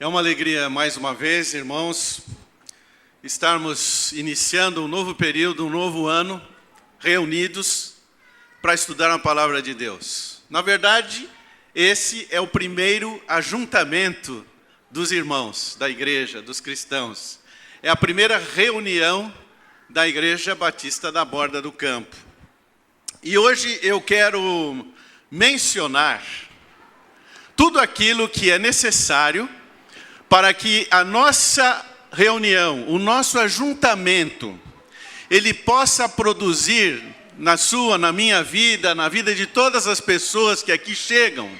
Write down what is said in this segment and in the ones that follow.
É uma alegria, mais uma vez, irmãos, estarmos iniciando um novo período, um novo ano, reunidos para estudar a Palavra de Deus. Na verdade, esse é o primeiro ajuntamento dos irmãos, da igreja, dos cristãos. É a primeira reunião da Igreja Batista da Borda do Campo. E hoje eu quero mencionar tudo aquilo que é necessário para que a nossa reunião, o nosso ajuntamento, ele possa produzir na sua, na minha vida, na vida de todas as pessoas que aqui chegam,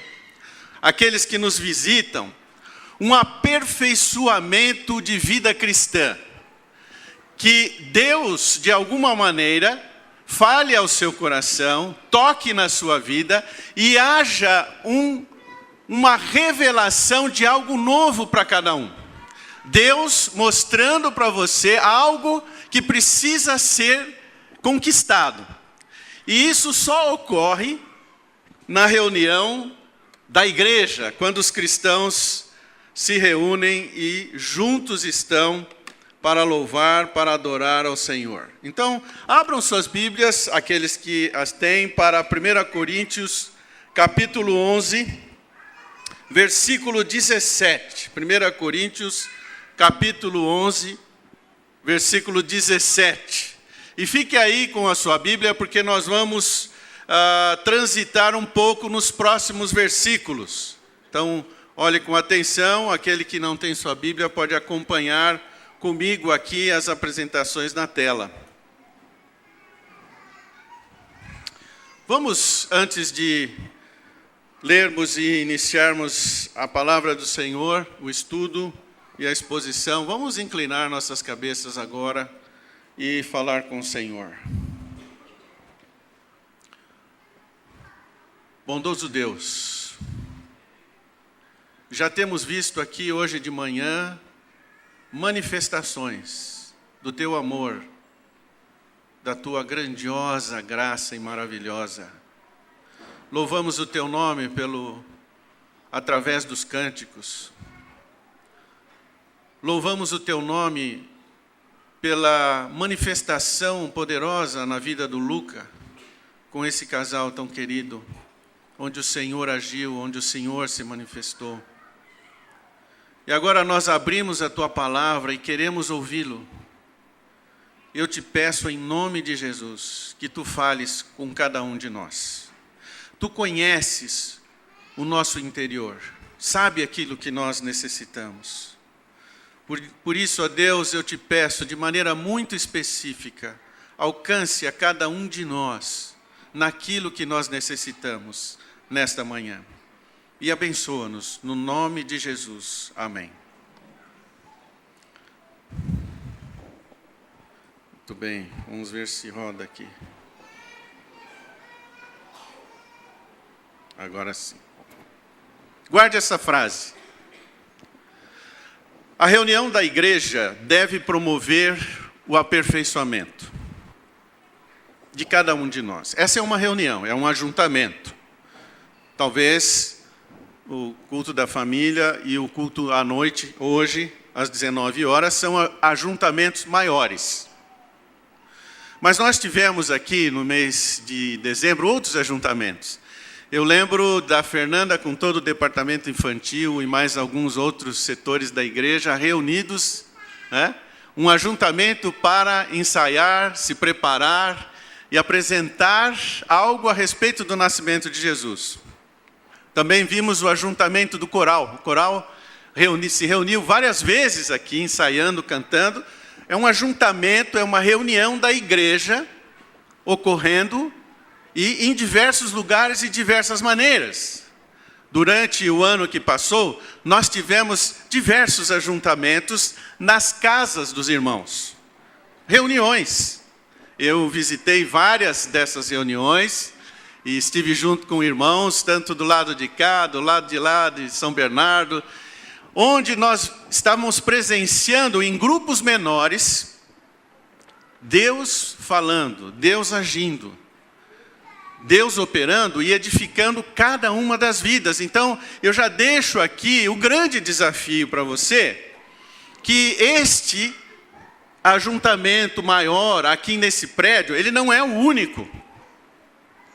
aqueles que nos visitam, um aperfeiçoamento de vida cristã. Que Deus, de alguma maneira, fale ao seu coração, toque na sua vida e haja uma revelação de algo novo para cada um. Deus mostrando para você algo que precisa ser conquistado. E isso só ocorre na reunião da igreja, quando os cristãos se reúnem e juntos estão para louvar, para adorar ao Senhor. Então, abram suas Bíblias, aqueles que as têm, para 1 Coríntios, capítulo 11, versículo 17. 1 Coríntios, capítulo 11, versículo 17. E fique aí com a sua Bíblia, porque nós vamos transitar um pouco nos próximos versículos. Então, olhe com atenção, aquele que não tem sua Bíblia pode acompanhar comigo aqui as apresentações na tela. Vamos, antes de lermos e iniciarmos a palavra do Senhor, o estudo e a exposição, vamos inclinar nossas cabeças agora e falar com o Senhor. Bondoso Deus, já temos visto aqui hoje de manhã manifestações do teu amor, da tua grandiosa graça e maravilhosa. Louvamos o teu nome através dos cânticos. Louvamos o teu nome pela manifestação poderosa na vida do Luca, com esse casal tão querido, onde o Senhor agiu, onde o Senhor se manifestou. E agora nós abrimos a tua palavra e queremos ouvi-lo. Eu te peço em nome de Jesus que tu fales com cada um de nós. Tu conheces o nosso interior, sabe aquilo que nós necessitamos. Por isso, ó Deus, eu te peço de maneira muito específica, alcance a cada um de nós naquilo que nós necessitamos nesta manhã. E abençoa-nos, no nome de Jesus. Amém. Muito bem, vamos ver se roda aqui. Agora sim. Guarde essa frase. A reunião da igreja deve promover o aperfeiçoamento de cada um de nós. Essa é uma reunião, é um ajuntamento. Talvez o culto da família e o culto à noite, hoje, às 19 horas, são ajuntamentos maiores. Mas nós tivemos aqui, no mês de dezembro, outros ajuntamentos. Eu lembro da Fernanda com todo o departamento infantil e mais alguns outros setores da igreja reunidos, né? Um ajuntamento para ensaiar, se preparar e apresentar algo a respeito do nascimento de Jesus. Também vimos o ajuntamento do coral. O coral se reuniu várias vezes aqui, ensaiando, cantando. É um ajuntamento, é uma reunião da igreja ocorrendo e em diversos lugares e diversas maneiras. Durante o ano que passou, nós tivemos diversos ajuntamentos nas casas dos irmãos. Reuniões. Eu visitei várias dessas reuniões e estive junto com irmãos, tanto do lado de cá, do lado de lá, de São Bernardo, onde nós estávamos presenciando em grupos menores, Deus falando, Deus agindo, Deus operando e edificando cada uma das vidas. Então, eu já deixo aqui o grande desafio para você, que este ajuntamento maior aqui nesse prédio, ele não é o único.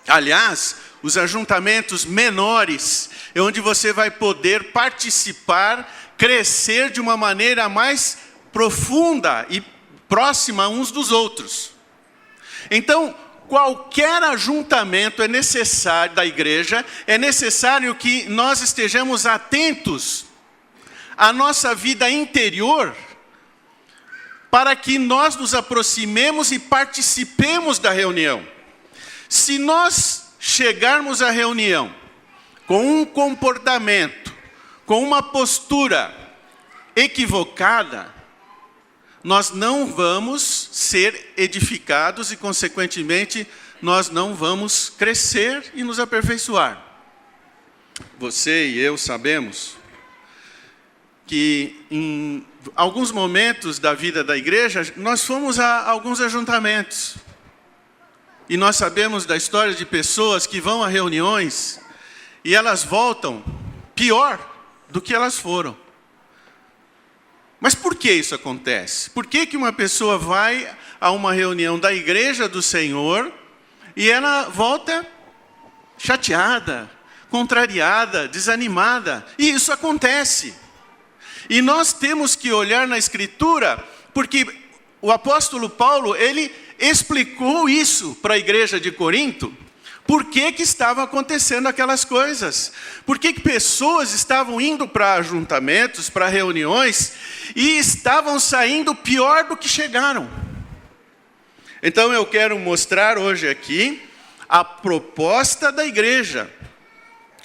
Aliás, os ajuntamentos menores é onde você vai poder participar, crescer de uma maneira mais profunda e próxima uns dos outros. Então, qualquer ajuntamento é necessário da igreja, é necessário que nós estejamos atentos à nossa vida interior, para que nós nos aproximemos e participemos da reunião. Se nós chegarmos à reunião com um comportamento, com uma postura equivocada, nós não vamos ser edificados e, consequentemente, nós não vamos crescer e nos aperfeiçoar. Você e eu sabemos que em alguns momentos da vida da igreja, nós fomos a alguns ajuntamentos. E nós sabemos da história de pessoas que vão a reuniões e elas voltam pior do que elas foram. Mas por que isso acontece? Por que uma pessoa vai a uma reunião da igreja do Senhor e ela volta chateada, contrariada, desanimada? E isso acontece. E nós temos que olhar na Escritura, porque o apóstolo Paulo, ele explicou isso para a igreja de Corinto. Por que estavam acontecendo aquelas coisas? Por que pessoas estavam indo para ajuntamentos, para reuniões, e estavam saindo pior do que chegaram? Então eu quero mostrar hoje aqui a proposta da igreja.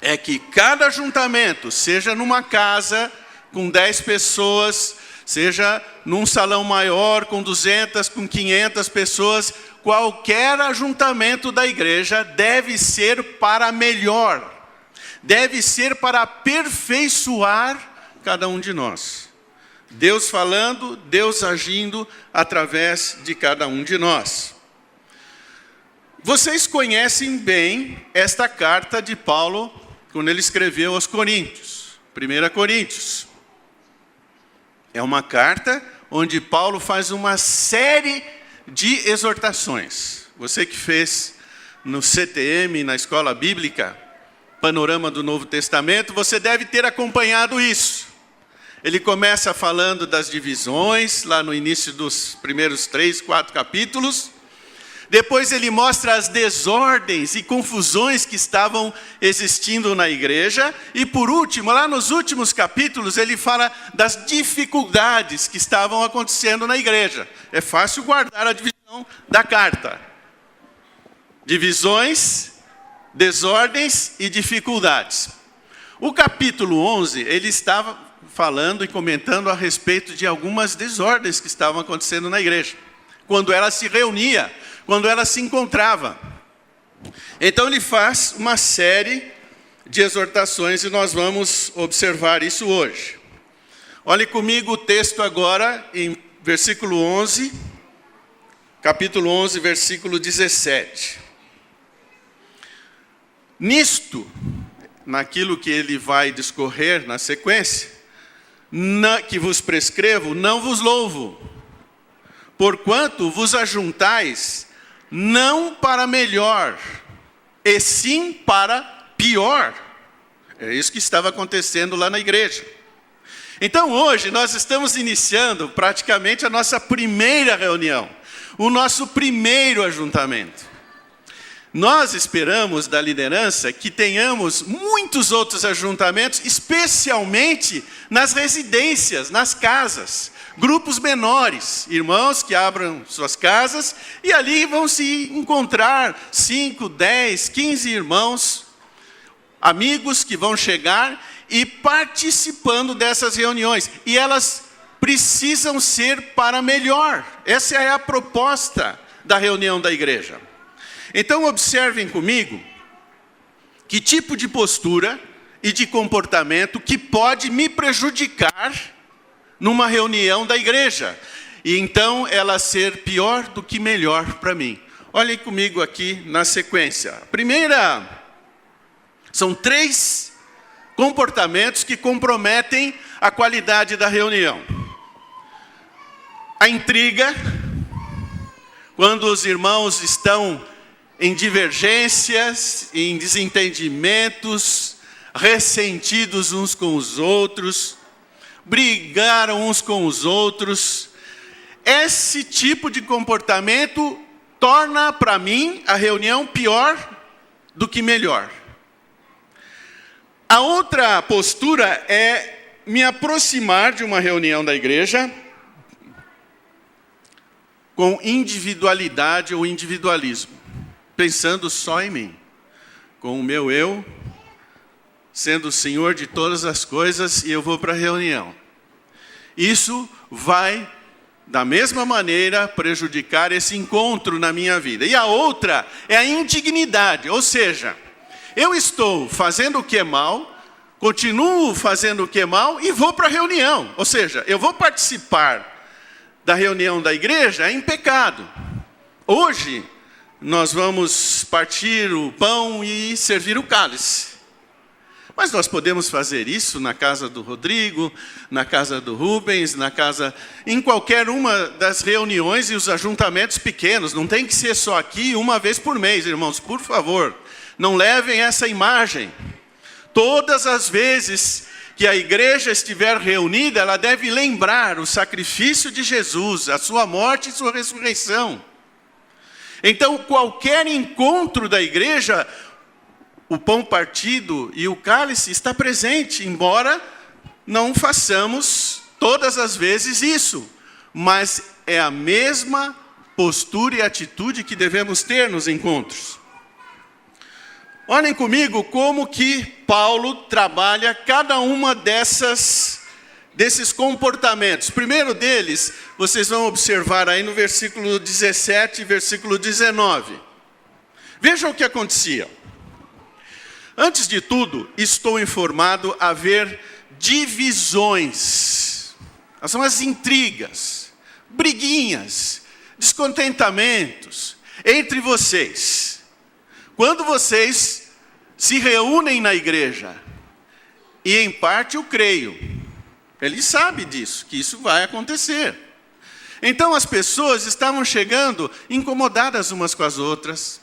É que cada ajuntamento, seja numa casa com 10 pessoas, seja num salão maior com 200, com 500 pessoas, qualquer ajuntamento da igreja deve ser para melhor, deve ser para aperfeiçoar cada um de nós. Deus falando, Deus agindo através de cada um de nós. Vocês conhecem bem esta carta de Paulo, quando ele escreveu aos Coríntios, 1 Coríntios. É uma carta onde Paulo faz uma série de exortações. Você que fez no CTM, na escola bíblica, Panorama do Novo Testamento, você deve ter acompanhado isso. Ele começa falando das divisões, lá no início dos primeiros 3, 4 capítulos. Depois ele mostra as desordens e confusões que estavam existindo na igreja. E por último, lá nos últimos capítulos, ele fala das dificuldades que estavam acontecendo na igreja. É fácil guardar a divisão da carta. Divisões, desordens e dificuldades. O capítulo 11, ele estava falando e comentando a respeito de algumas desordens que estavam acontecendo na igreja, quando ela se reunia, quando ela se encontrava. Então ele faz uma série de exortações e nós vamos observar isso hoje. Olhe comigo o texto agora em versículo 11, capítulo 11, versículo 17. Nisto, naquilo que ele vai discorrer na sequência, que vos prescrevo, não vos louvo, porquanto vos ajuntais não para melhor, e sim para pior. É isso que estava acontecendo lá na igreja. Então hoje nós estamos iniciando praticamente a nossa primeira reunião, o nosso primeiro ajuntamento. Nós esperamos da liderança que tenhamos muitos outros ajuntamentos, especialmente nas residências, nas casas. Grupos menores, irmãos que abram suas casas e ali vão se encontrar 5, 10, 15 irmãos, amigos que vão chegar e participando dessas reuniões. E elas precisam ser para melhor. Essa é a proposta da reunião da igreja. Então observem comigo que tipo de postura e de comportamento que pode me prejudicar numa reunião da igreja, e então ela ser pior do que melhor para mim. Olhem comigo aqui na sequência. A primeira, são 3 comportamentos que comprometem a qualidade da reunião. A intriga, quando os irmãos estão em divergências, em desentendimentos, ressentidos uns com os outros, brigaram uns com os outros. Esse tipo de comportamento torna para mim a reunião pior do que melhor. A outra postura é me aproximar de uma reunião da igreja com individualidade ou individualismo, pensando só em mim, com o meu eu, sendo o Senhor de todas as coisas, e eu vou para a reunião. Isso vai, da mesma maneira, prejudicar esse encontro na minha vida. E a outra é a indignidade, ou seja, eu estou fazendo o que é mal, continuo fazendo o que é mal e vou para a reunião. Ou seja, eu vou participar da reunião da igreja em pecado. Hoje, nós vamos partir o pão e servir o cálice. Mas nós podemos fazer isso na casa do Rodrigo, na casa do Rubens, em qualquer uma das reuniões e os ajuntamentos pequenos. Não tem que ser só aqui uma vez por mês, irmãos, por favor. Não levem essa imagem. Todas as vezes que a igreja estiver reunida, ela deve lembrar o sacrifício de Jesus, a sua morte e sua ressurreição. Então, qualquer encontro da igreja, o pão partido e o cálice está presente, embora não façamos todas as vezes isso. Mas é a mesma postura e atitude que devemos ter nos encontros. Olhem comigo como que Paulo trabalha cada uma desses comportamentos. O primeiro deles, vocês vão observar aí no versículo 17 e versículo 19. Vejam o que acontecia. Antes de tudo, estou informado haver divisões. São as intrigas, briguinhas, descontentamentos entre vocês. Quando vocês se reúnem na igreja, e em parte eu creio, ele sabe disso, que isso vai acontecer. Então as pessoas estavam chegando incomodadas umas com as outras.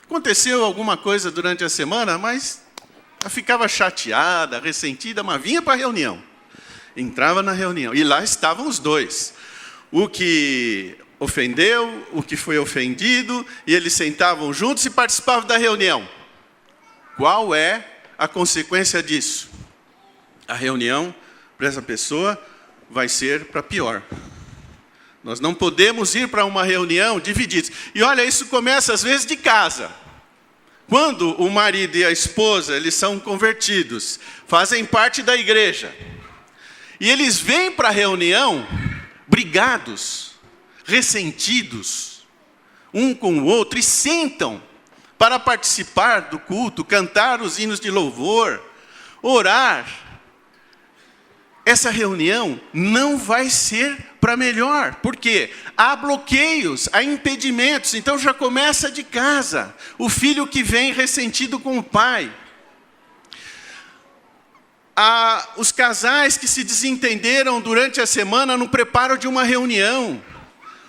Aconteceu alguma coisa durante a semana, mas ela ficava chateada, ressentida, mas vinha para a reunião. Entrava na reunião, e lá estavam os dois. O que ofendeu, o que foi ofendido, e eles sentavam juntos e participavam da reunião. Qual é a consequência disso? A reunião, para essa pessoa, vai ser para pior. Nós não podemos ir para uma reunião divididos. E olha, isso começa às vezes de casa. Quando o marido e a esposa, eles são convertidos, fazem parte da igreja, e eles vêm para a reunião brigados, ressentidos, um com o outro, e sentam para participar do culto, cantar os hinos de louvor, orar. Essa reunião não vai ser para melhor, porque há bloqueios, há impedimentos, então já começa de casa, o filho que vem ressentido com o pai. Há os casais que se desentenderam durante a semana no preparo de uma reunião.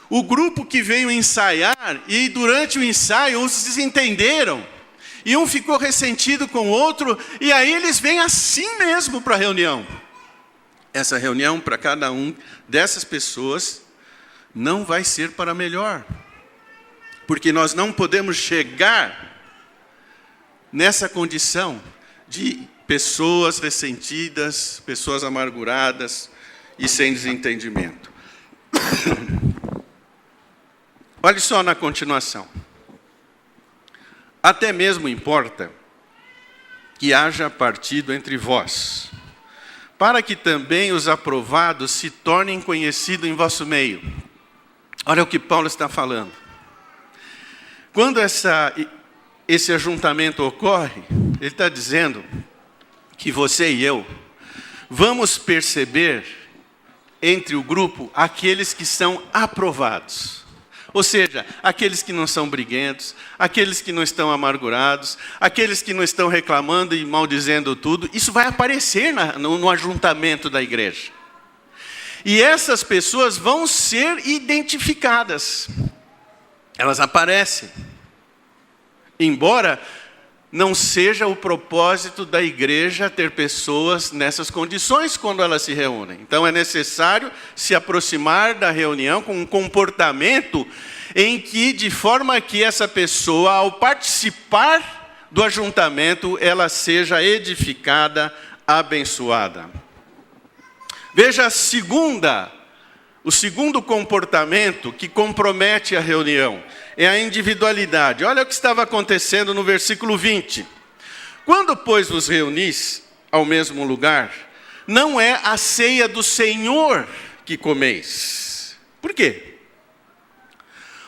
O grupo que veio ensaiar e durante o ensaio uns desentenderam. E um ficou ressentido com o outro e aí eles vêm assim mesmo para a reunião. Essa reunião para cada um dessas pessoas não vai ser para melhor. Porque nós não podemos chegar nessa condição de pessoas ressentidas, pessoas amarguradas e sem desentendimento. Olhe só na continuação. Até mesmo importa que haja partido entre vós, para que também os aprovados se tornem conhecidos em vosso meio. Olha o que Paulo está falando. Quando esse ajuntamento ocorre, ele está dizendo que você e eu vamos perceber entre o grupo aqueles que são aprovados. Ou seja, aqueles que não são briguentos, aqueles que não estão amargurados, aqueles que não estão reclamando e maldizendo tudo, isso vai aparecer no ajuntamento da igreja. E essas pessoas vão ser identificadas. Elas aparecem. Embora não seja o propósito da igreja ter pessoas nessas condições quando elas se reúnem. Então é necessário se aproximar da reunião com um comportamento em que, de forma que essa pessoa, ao participar do ajuntamento, ela seja edificada, abençoada. Veja o segundo comportamento que compromete a reunião. É a individualidade. Olha o que estava acontecendo no versículo 20. Quando, pois, vos reunis ao mesmo lugar, não é a ceia do Senhor que comeis. Por quê?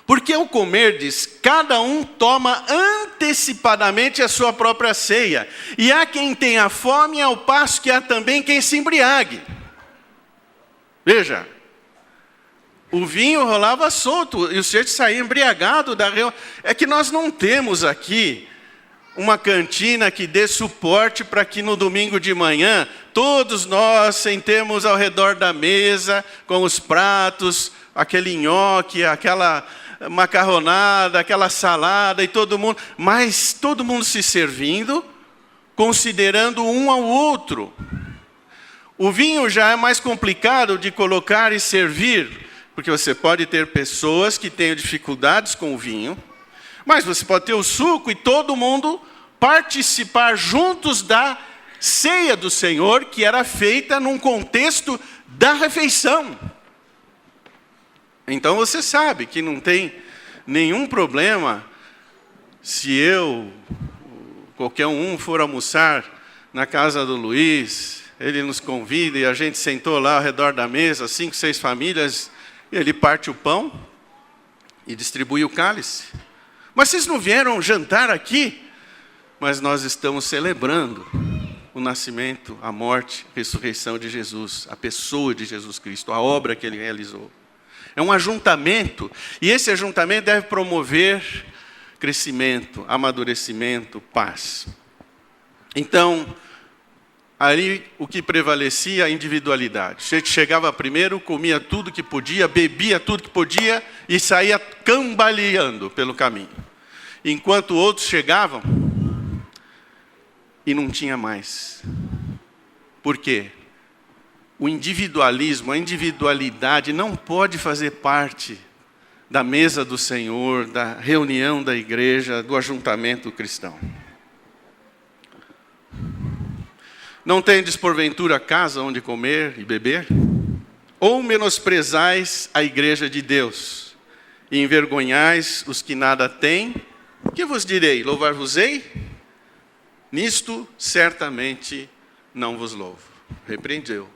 Porque ao comerdes, cada um toma antecipadamente a sua própria ceia. E há quem tenha fome, ao passo que há também quem se embriague. Veja. O vinho rolava solto e o sujeito saía embriagado da reunião. É que nós não temos aqui uma cantina que dê suporte para que no domingo de manhã todos nós sentemos ao redor da mesa com os pratos, aquele nhoque, aquela macarronada, aquela salada e todo mundo se servindo, considerando um ao outro. O vinho já é mais complicado de colocar e servir, porque você pode ter pessoas que tenham dificuldades com o vinho, mas você pode ter o suco e todo mundo participar juntos da ceia do Senhor, que era feita num contexto da refeição. Então você sabe que não tem nenhum problema se qualquer um for almoçar na casa do Luiz, ele nos convida e a gente sentou lá ao redor da mesa, 5, 6 famílias, e ele parte o pão e distribui o cálice. Mas vocês não vieram jantar aqui? Mas nós estamos celebrando o nascimento, a morte, a ressurreição de Jesus, a pessoa de Jesus Cristo, a obra que ele realizou. É um ajuntamento, e esse ajuntamento deve promover crescimento, amadurecimento, paz. Então, ali o que prevalecia a individualidade. A gente chegava primeiro, comia tudo que podia, bebia tudo que podia e saía cambaleando pelo caminho. Enquanto outros chegavam e não tinha mais. Por quê? O individualismo, a individualidade não pode fazer parte da mesa do Senhor, da reunião da igreja, do ajuntamento cristão. Não tendes porventura casa onde comer e beber? Ou menosprezais a igreja de Deus, e envergonhais os que nada têm? Que vos direi? Louvar-vos-ei? Nisto certamente não vos louvo. Repreendeu.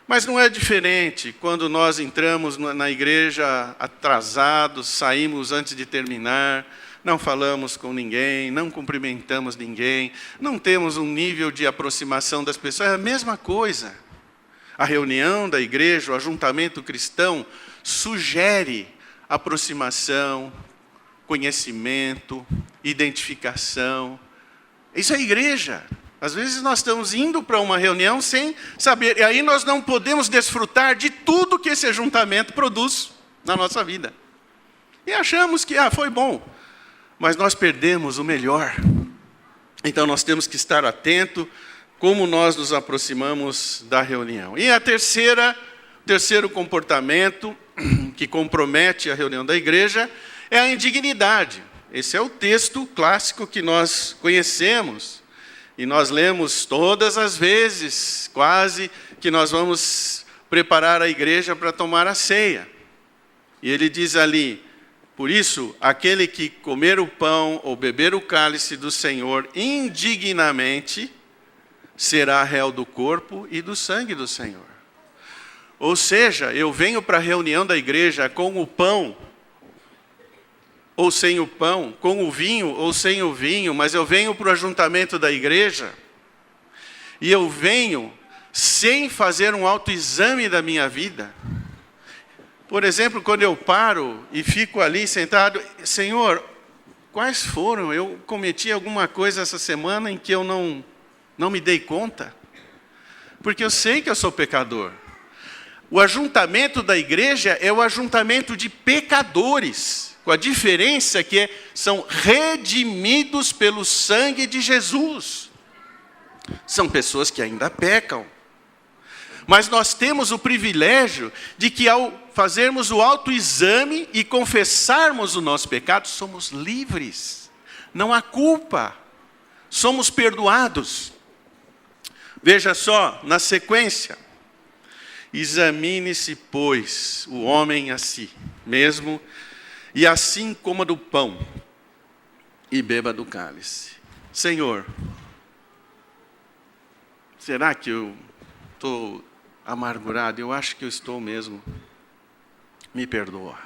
Mas não é diferente quando nós entramos na igreja atrasados, saímos antes de terminar, não falamos com ninguém, não cumprimentamos ninguém, não temos um nível de aproximação das pessoas, é a mesma coisa. A reunião da igreja, o ajuntamento cristão, sugere aproximação, conhecimento, identificação. Isso é igreja. Às vezes nós estamos indo para uma reunião sem saber, e aí nós não podemos desfrutar de tudo que esse ajuntamento produz na nossa vida. E achamos que, foi bom. Mas nós perdemos o melhor. Então nós temos que estar atento como nós nos aproximamos da reunião. E o terceiro comportamento que compromete a reunião da igreja é a indignidade. Esse é o texto clássico que nós conhecemos. E nós lemos todas as vezes, quase, que nós vamos preparar a igreja para tomar a ceia. E ele diz ali: por isso, aquele que comer o pão ou beber o cálice do Senhor indignamente, será réu do corpo e do sangue do Senhor. Ou seja, eu venho para a reunião da igreja com o pão, ou sem o pão, com o vinho ou sem o vinho, mas eu venho para o ajuntamento da igreja, e eu venho sem fazer um autoexame da minha vida. Por exemplo, quando eu paro e fico ali sentado, Senhor, quais foram? Eu cometi alguma coisa essa semana em que eu não me dei conta? Porque eu sei que eu sou pecador. O ajuntamento da igreja é o ajuntamento de pecadores, com a diferença que são redimidos pelo sangue de Jesus. São pessoas que ainda pecam. Mas nós temos o privilégio de que ao fazermos o autoexame e confessarmos o nosso pecado, somos livres. Não há culpa. Somos perdoados. Veja só, na sequência. Examine-se, pois, o homem a si mesmo, e assim coma do pão e beba do cálice. Senhor, será que eu estou amargurado? Eu acho que eu estou mesmo. Me perdoa.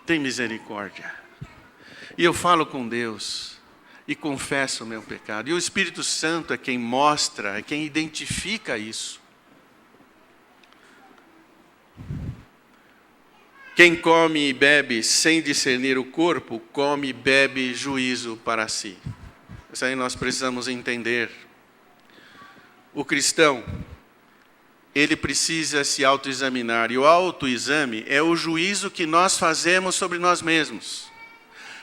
Tem misericórdia. E eu falo com Deus e confesso o meu pecado. E o Espírito Santo é quem mostra, é quem identifica isso. Quem come e bebe sem discernir o corpo, come e bebe juízo para si. Isso aí nós precisamos entender. O cristão, ele precisa se autoexaminar. E o autoexame é o juízo que nós fazemos sobre nós mesmos.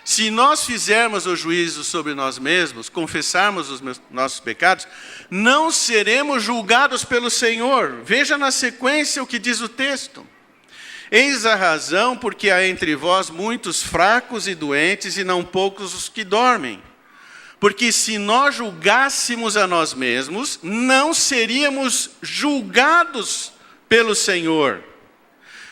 Se nós fizermos o juízo sobre nós mesmos, confessarmos os nossos pecados, não seremos julgados pelo Senhor. Veja na sequência o que diz o texto. Eis a razão porque há entre vós muitos fracos e doentes e não poucos os que dormem. Porque se nós julgássemos a nós mesmos, não seríamos julgados pelo Senhor.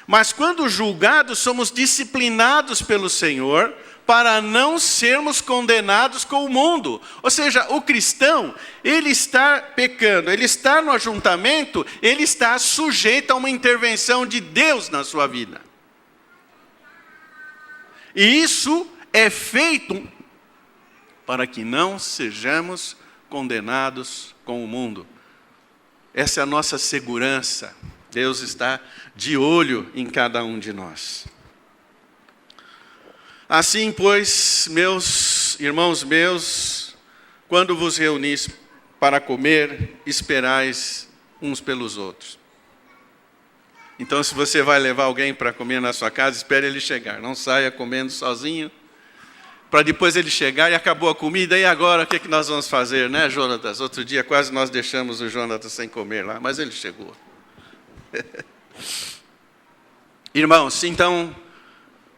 Mas quando julgados, somos disciplinados pelo Senhor para não sermos condenados com o mundo. Ou seja, o cristão, ele está pecando, ele está no ajuntamento, ele está sujeito a uma intervenção de Deus na sua vida. E isso é feito para que não sejamos condenados com o mundo. Essa é a nossa segurança. Deus está de olho em cada um de nós. Assim, pois, meus irmãos meus, quando vos reunis para comer, esperais uns pelos outros. Então, se você vai levar alguém para comer na sua casa, espere ele chegar. Não saia comendo sozinho, para depois ele chegar e acabou a comida. E agora, o que nós vamos fazer, né, Jonatas? Outro dia quase nós deixamos o Jonatas sem comer lá, mas ele chegou. Irmãos, então,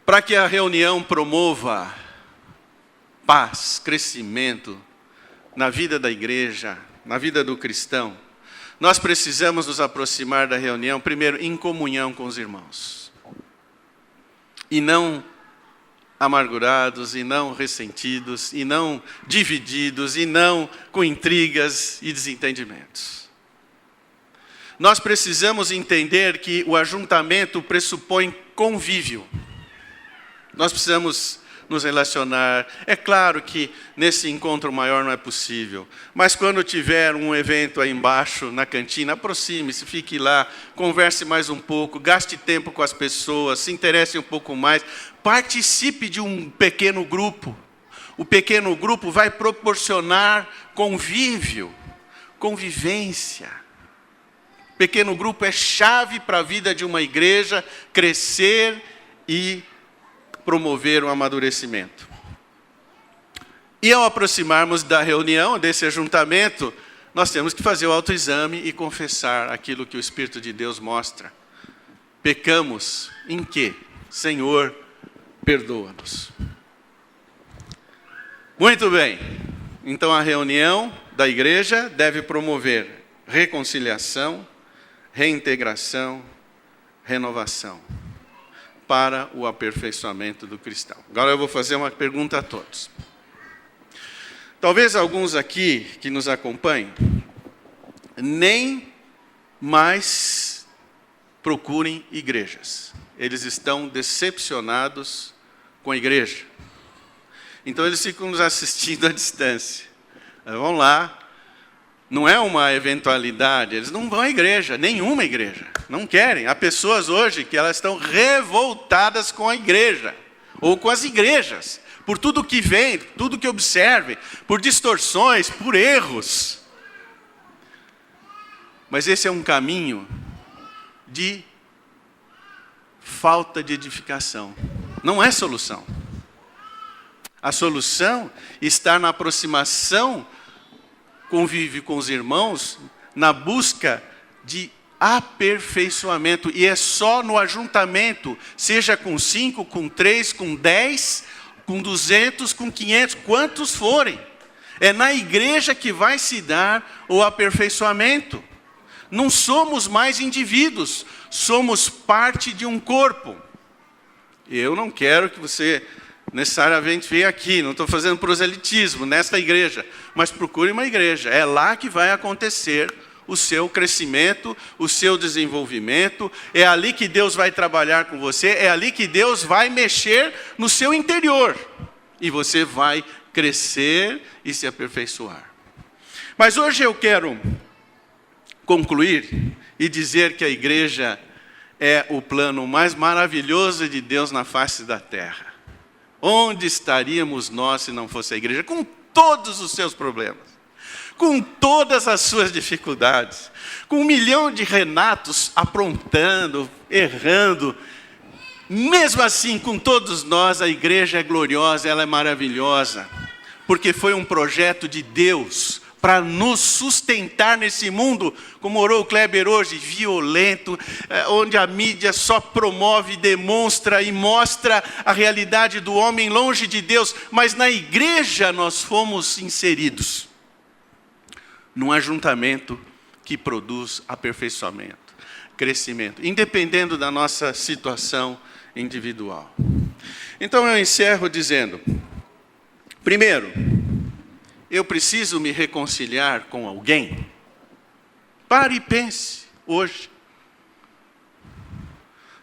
para que a reunião promova paz, crescimento na vida da igreja, na vida do cristão, nós precisamos nos aproximar da reunião, primeiro, em comunhão com os irmãos. E não amargurados, e não ressentidos, e não divididos, e não com intrigas e desentendimentos. Nós precisamos entender que o ajuntamento pressupõe convívio. Nós precisamos nos relacionar. É claro que nesse encontro maior não é possível. Mas quando tiver um evento aí embaixo, na cantina, aproxime-se, fique lá, converse mais um pouco, gaste tempo com as pessoas, se interesse um pouco mais. Participe de um pequeno grupo. O pequeno grupo vai proporcionar convívio, convivência. Pequeno grupo é chave para a vida de uma igreja crescer e promover o amadurecimento. E ao aproximarmos da reunião, desse ajuntamento, nós temos que fazer o autoexame e confessar aquilo que o Espírito de Deus mostra. Pecamos em quê? Senhor, perdoa-nos. Muito bem. Então a reunião da igreja deve promover reconciliação, reintegração, renovação, para o aperfeiçoamento do cristão. Agora eu vou fazer uma pergunta a todos. Talvez alguns aqui que nos acompanhem nem mais procurem igrejas. Eles estão decepcionados com a igreja. Então eles ficam nos assistindo à distância. Vão lá, Não é uma eventualidade, eles não vão à igreja, nenhuma igreja, não querem. Há pessoas hoje que elas estão revoltadas com a igreja, ou com as igrejas, por tudo que vem, tudo que observem, por distorções, por erros. Mas esse é um caminho de falta de edificação, não é solução. A solução está na aproximação, convívio com os irmãos, na busca de aperfeiçoamento. E é só no ajuntamento, seja com 5, com 3, com 10, com 200, com 500, quantos forem. É na igreja que vai se dar o aperfeiçoamento. Não somos mais indivíduos, somos parte de um corpo. Eu não quero que você necessariamente venha aqui, não estou fazendo proselitismo nesta igreja, mas procure uma igreja, é lá que vai acontecer o seu crescimento, o seu desenvolvimento, é ali que Deus vai trabalhar com você, é ali que Deus vai mexer no seu interior, e você vai crescer e se aperfeiçoar. Mas hoje eu quero concluir e dizer que a igreja é o plano mais maravilhoso de Deus na face da terra. Onde estaríamos nós se não fosse a igreja? Com todos os seus problemas, com todas as suas dificuldades, com 1 milhão de Renatos aprontando, errando. Mesmo assim, com todos nós, a igreja é gloriosa, ela é maravilhosa, porque foi um projeto de Deus para nos sustentar nesse mundo, como orou o Kleber hoje, violento, onde a mídia só promove, demonstra e mostra a realidade do homem longe de Deus, mas na igreja nós fomos inseridos num ajuntamento que produz aperfeiçoamento, crescimento, independendo da nossa situação individual. Então eu encerro dizendo, primeiro, eu preciso me reconciliar com alguém? Pare e pense hoje.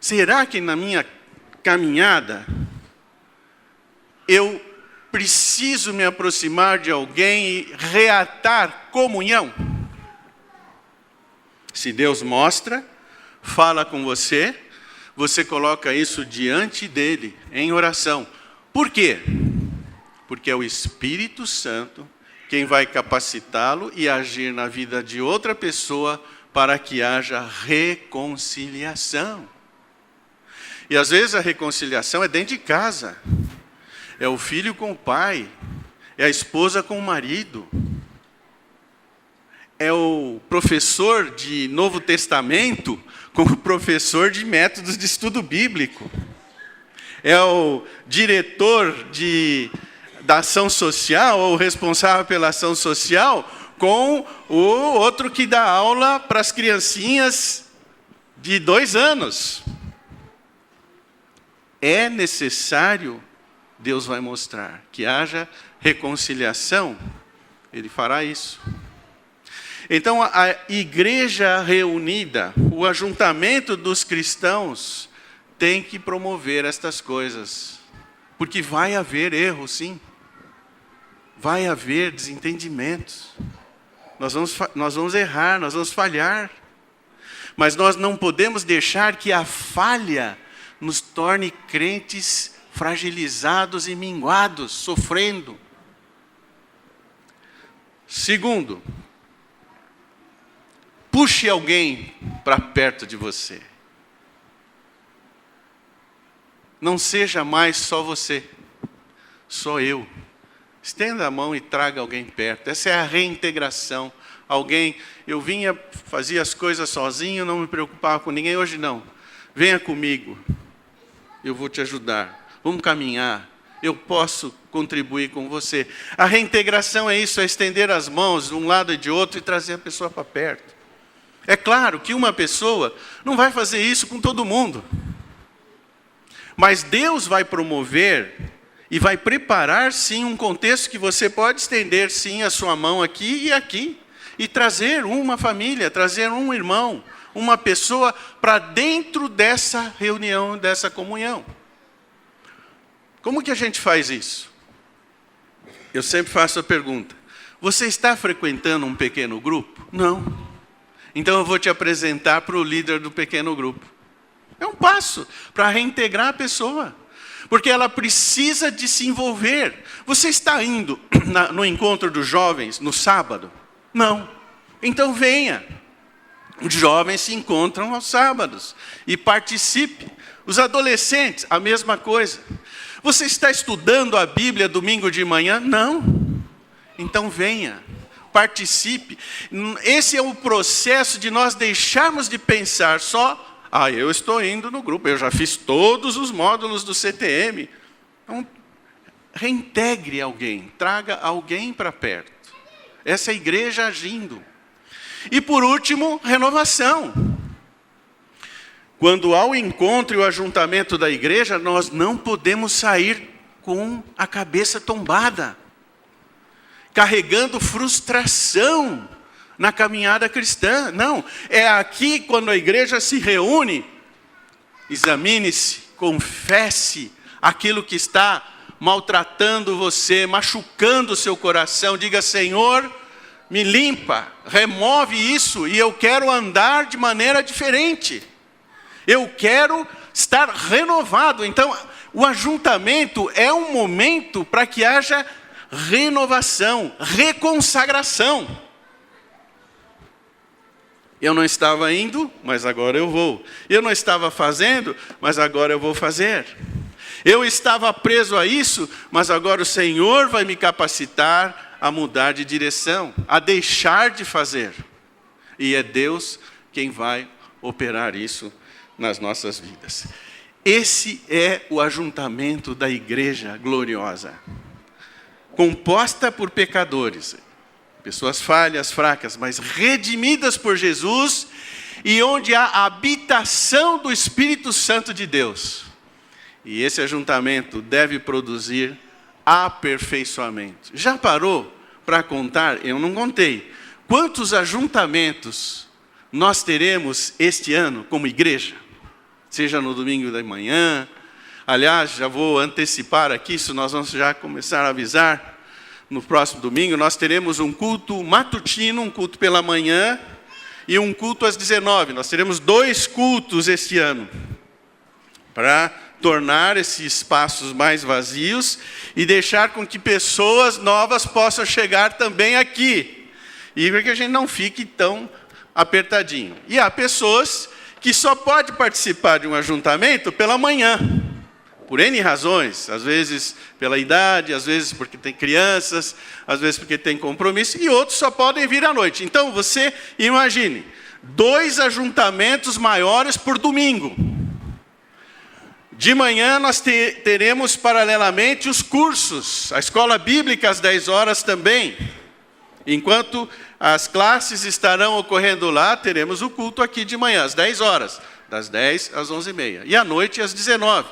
Será que na minha caminhada eu preciso me aproximar de alguém e reatar comunhão? Se Deus mostra, fala com você, você coloca isso diante dele em oração. Por quê? Porque é o Espírito Santo quem vai capacitá-lo e agir na vida de outra pessoa para que haja reconciliação. E às vezes a reconciliação é dentro de casa. É o filho com o pai, é a esposa com o marido. É o professor de Novo Testamento com o professor de métodos de estudo bíblico. É o diretor da ação social, ou responsável pela ação social, com o outro que dá aula para as criancinhas de 2 anos. É necessário, Deus vai mostrar, que haja reconciliação, Ele fará isso. Então, a igreja reunida, o ajuntamento dos cristãos, tem que promover estas coisas, porque vai haver erro, sim. Vai haver desentendimentos. Nós vamos errar, nós vamos falhar. Mas nós não podemos deixar que a falha nos torne crentes fragilizados e minguados, sofrendo. Segundo, puxe alguém para perto de você. Não seja mais só você, só eu. Estenda a mão e traga alguém perto. Essa é a reintegração. Alguém, eu vinha, fazia as coisas sozinho, não me preocupava com ninguém. Hoje não. Venha comigo. Eu vou te ajudar. Vamos caminhar. Eu posso contribuir com você. A reintegração é isso, é estender as mãos de um lado e de outro e trazer a pessoa para perto. É claro que uma pessoa não vai fazer isso com todo mundo. Mas Deus vai promover e vai preparar, sim, um contexto que você pode estender, sim, a sua mão aqui, e trazer uma família, trazer um irmão, uma pessoa para dentro dessa reunião, dessa comunhão. Como que a gente faz isso? Eu sempre faço a pergunta, Você está frequentando um pequeno grupo? Não. Então eu vou te apresentar para o líder do pequeno grupo. É um passo para reintegrar a pessoa. Porque ela precisa de se envolver. Você está indo no encontro dos jovens no sábado? Não. Então venha. Os jovens se encontram aos sábados e participe. Os adolescentes, a mesma coisa. Você está estudando a Bíblia domingo de manhã? Não. Então venha, participe. Esse é o processo de nós deixarmos de pensar só, eu estou indo no grupo, eu já fiz todos os módulos do CTM. Então, reintegre alguém, traga alguém para perto. Essa é a igreja agindo. E por último, renovação. Quando há o encontro e o ajuntamento da igreja, nós não podemos sair com a cabeça tombada, carregando frustração na caminhada cristã. Não, é aqui quando a igreja se reúne, examine-se, confesse aquilo que está maltratando você, machucando o seu coração. Diga: Senhor, me limpa, remove isso e eu quero andar de maneira diferente. Eu quero estar renovado. Então, o ajuntamento é um momento para que haja renovação, reconsagração. Eu não estava indo, mas agora eu vou. Eu não estava fazendo, mas agora eu vou fazer. Eu estava preso a isso, mas agora o Senhor vai me capacitar a mudar de direção, a deixar de fazer. E é Deus quem vai operar isso nas nossas vidas. Esse é o ajuntamento da igreja gloriosa, composta por pecadores, pessoas falhas, fracas, mas redimidas por Jesus, e onde há a habitação do Espírito Santo de Deus. E esse ajuntamento deve produzir aperfeiçoamento. Já parou para contar? Eu não contei. Quantos ajuntamentos nós teremos este ano como igreja? Seja no domingo da manhã. Aliás, já vou antecipar aqui, isso nós vamos já começar a avisar. No próximo domingo nós teremos um culto matutino, um culto pela manhã e um culto às 19. Nós teremos 2 cultos este ano, para tornar esses espaços mais vazios e deixar com que pessoas novas possam chegar também aqui. E para que a gente não fique tão apertadinho. E há pessoas que só podem participar de um ajuntamento pela manhã, por N razões, às vezes pela idade, às vezes porque tem crianças, às vezes porque tem compromisso, e outros só podem vir à noite. Então você imagine, 2 ajuntamentos maiores por domingo. De manhã nós teremos paralelamente os cursos, a escola bíblica às 10 horas também. Enquanto as classes estarão ocorrendo lá, teremos o culto aqui de manhã, às 10 horas, das 10 às 11h30. E à noite, às 19h.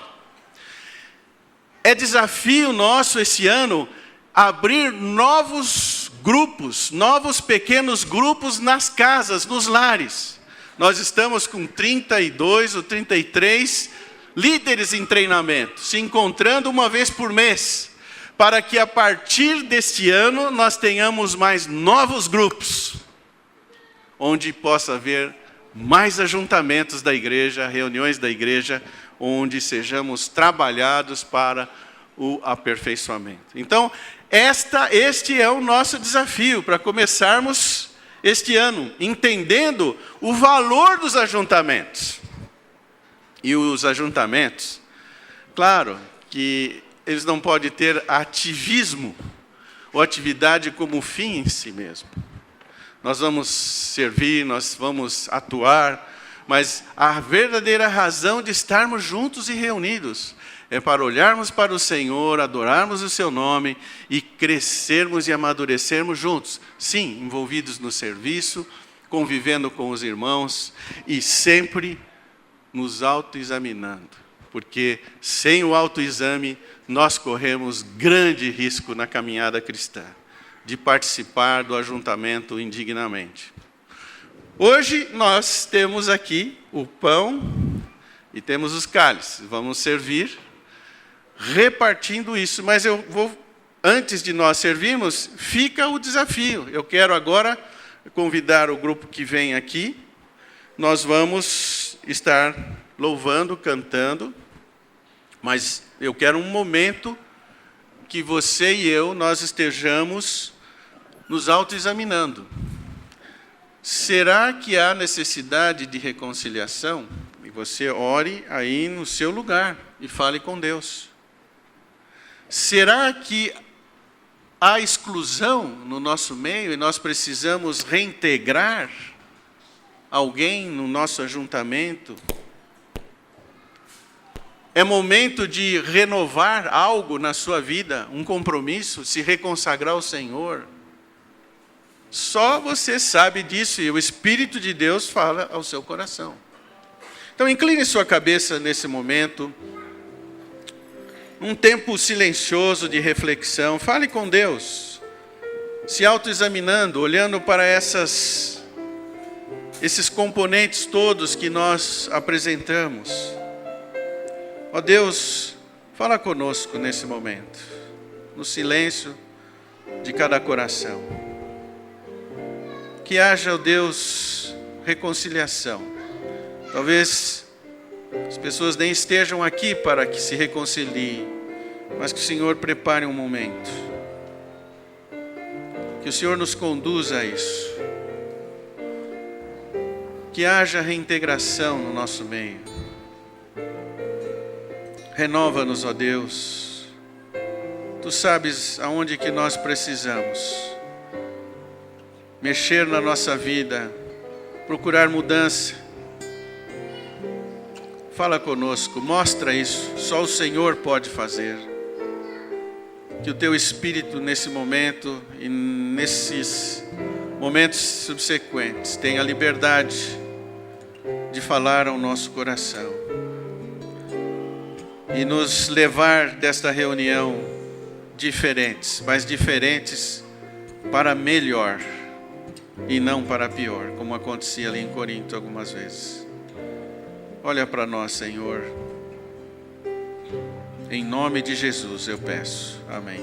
É desafio nosso esse ano abrir novos grupos, novos pequenos grupos nas casas, nos lares. Nós estamos com 32 ou 33 líderes em treinamento, se encontrando uma vez por mês, para que a partir deste ano nós tenhamos mais novos grupos, onde possa haver mais ajuntamentos da igreja, reuniões da igreja, onde sejamos trabalhados para o aperfeiçoamento. Então, este é o nosso desafio, para começarmos este ano, entendendo o valor dos ajuntamentos. E os ajuntamentos, claro que eles não podem ter ativismo ou atividade como fim em si mesmo. Nós vamos servir, nós vamos atuar, mas a verdadeira razão de estarmos juntos e reunidos é para olharmos para o Senhor, adorarmos o seu nome e crescermos e amadurecermos juntos. Sim, envolvidos no serviço, convivendo com os irmãos e sempre nos autoexaminando, porque sem o autoexame nós corremos grande risco na caminhada cristã, de participar do ajuntamento indignamente. Hoje nós temos aqui o pão e temos os cálices, vamos servir repartindo isso, mas eu vou antes de nós servirmos, fica o desafio. Eu quero agora convidar o grupo que vem aqui. Nós vamos estar louvando, cantando, mas eu quero um momento que você e eu, nós estejamos nos autoexaminando. Será que há necessidade de reconciliação? E você ore aí no seu lugar e fale com Deus. Será que há exclusão no nosso meio e nós precisamos reintegrar alguém no nosso ajuntamento? É momento de renovar algo na sua vida, um compromisso, se reconsagrar ao Senhor. Só você sabe disso e o Espírito de Deus fala ao seu coração. Então, incline sua cabeça nesse momento. Um tempo silencioso de reflexão. Fale com Deus. Se autoexaminando, olhando para esses componentes todos que nós apresentamos. Ó Deus, fala conosco nesse momento. No silêncio de cada coração. Que haja, ó Deus, reconciliação. Talvez as pessoas nem estejam aqui para que se reconciliem, mas que o Senhor prepare um momento. Que o Senhor nos conduza a isso. Que haja reintegração no nosso meio. Renova-nos, ó Deus. Tu sabes aonde que nós precisamos mexer na nossa vida, procurar mudança. Fala conosco, mostra isso, só o Senhor pode fazer. Que o Teu Espírito nesse momento e nesses momentos subsequentes tenha liberdade de falar ao nosso coração e nos levar desta reunião diferentes, mas diferentes para melhor e não para pior, como acontecia ali em Corinto algumas vezes. Olha para nós, Senhor. Em nome de Jesus eu peço. Amém.